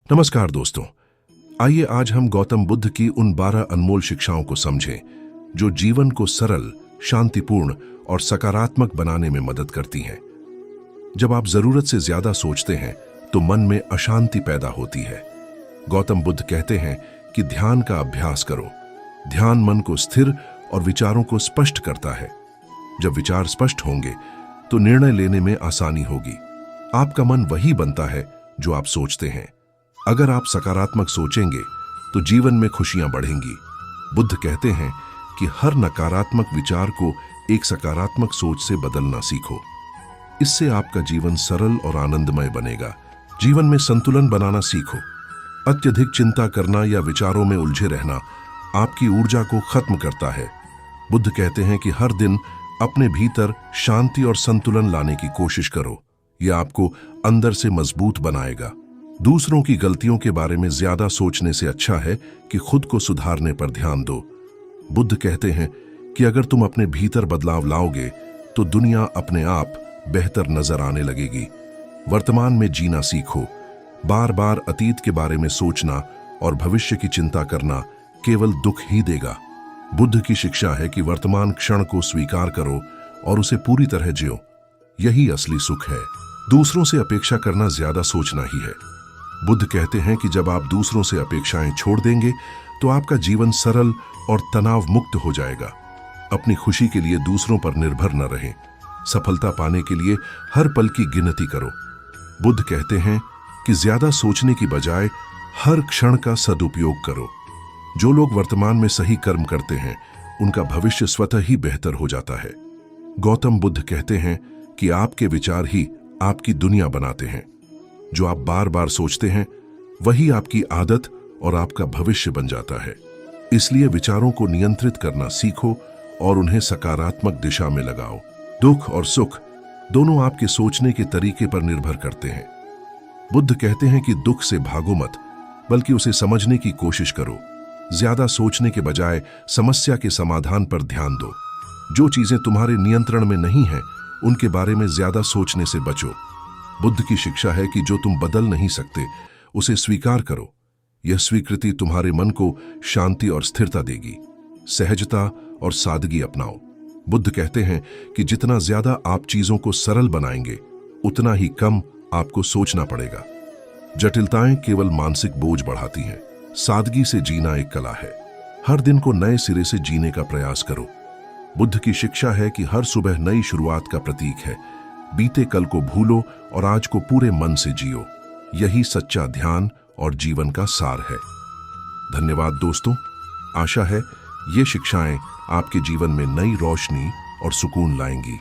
नमस्कार दोस्तों, आइए आज हम गौतम बुद्ध की उन 12 अनमोल शिक्षाओं को समझें जो जीवन को सरल, शांतिपूर्ण और सकारात्मक बनाने में मदद करती हैं। जब आप जरूरत से ज्यादा सोचते हैं तो मन में अशांति पैदा होती है। गौतम बुद्ध कहते हैं कि ध्यान का अभ्यास करो। ध्यान मन को स्थिर और विचारों को स्पष्ट करता है। जब विचार स्पष्ट होंगे तो निर्णय लेने में आसानी होगी। आपका मन वही बनता है जो आप सोचते हैं। अगर आप सकारात्मक सोचेंगे तो जीवन में खुशियां बढ़ेंगी। बुद्ध कहते हैं कि हर नकारात्मक विचार को एक सकारात्मक सोच से बदलना सीखो। इससे आपका जीवन सरल और आनंदमय बनेगा। जीवन में संतुलन बनाना सीखो। अत्यधिक चिंता करना या विचारों में उलझे रहना आपकी ऊर्जा को खत्म करता है। बुद्ध कहते हैं कि हर दिन अपने भीतर शांति और संतुलन लाने की कोशिश करो। यह आपको अंदर से मजबूत बनाएगा। दूसरों की गलतियों के बारे में ज्यादा सोचने से अच्छा है कि खुद को सुधारने पर ध्यान दो। बुद्ध कहते हैं कि अगर तुम अपने भीतर बदलाव लाओगे तो दुनिया अपने आप बेहतर नजर आने लगेगी। वर्तमान में जीना सीखो। बार बार अतीत के बारे में सोचना और भविष्य की चिंता करना केवल दुख ही देगा। बुद्ध की शिक्षा है कि वर्तमान क्षण को स्वीकार करो और उसे पूरी तरह जियो। यही असली सुख है। दूसरों से अपेक्षा करना ज्यादा सोचना ही है। बुद्ध कहते हैं कि जब आप दूसरों से अपेक्षाएं छोड़ देंगे तो आपका जीवन सरल और तनाव मुक्त हो जाएगा। अपनी खुशी के लिए दूसरों पर निर्भर न रहें। सफलता पाने के लिए हर पल की गिनती करो। बुद्ध कहते हैं कि ज्यादा सोचने की बजाय हर क्षण का सदुपयोग करो। जो लोग वर्तमान में सही कर्म करते हैं उनका भविष्य स्वतः ही बेहतर हो जाता है। गौतम बुद्ध कहते हैं कि आपके विचार ही आपकी दुनिया बनाते हैं। जो आप बार बार सोचते हैं वही आपकी आदत और आपका भविष्य बन जाता है। इसलिए विचारों को नियंत्रित करना सीखो और उन्हें सकारात्मक दिशा में लगाओ। दुख और सुख दोनों आपके सोचने के तरीके पर निर्भर करते हैं। बुद्ध कहते हैं कि दुख से भागो मत, बल्कि उसे समझने की कोशिश करो। ज्यादा सोचने के बजाय समस्या के समाधान पर ध्यान दो। जो चीजें तुम्हारे नियंत्रण में नहीं हैं उनके बारे में ज्यादा सोचने से बचो। बुद्ध की शिक्षा है कि जो तुम बदल नहीं सकते उसे स्वीकार करो। यह स्वीकृति तुम्हारे मन को शांति और स्थिरता देगी। सहजता और सादगी अपनाओ। बुद्ध कहते हैं कि जितना ज्यादा आप चीजों को सरल बनाएंगे उतना ही कम आपको सोचना पड़ेगा। जटिलताएं केवल मानसिक बोझ बढ़ाती हैं। सादगी से जीना एक कला है। हर दिन को नए सिरे से जीने का प्रयास करो। बुद्ध की शिक्षा है कि हर सुबह नई शुरुआत का प्रतीक है। बीते कल को भूलो और आज को पूरे मन से जियो। यही सच्चा ध्यान और जीवन का सार है। धन्यवाद दोस्तों। आशा है ये शिक्षाएं आपके जीवन में नई रोशनी और सुकून लाएंगी।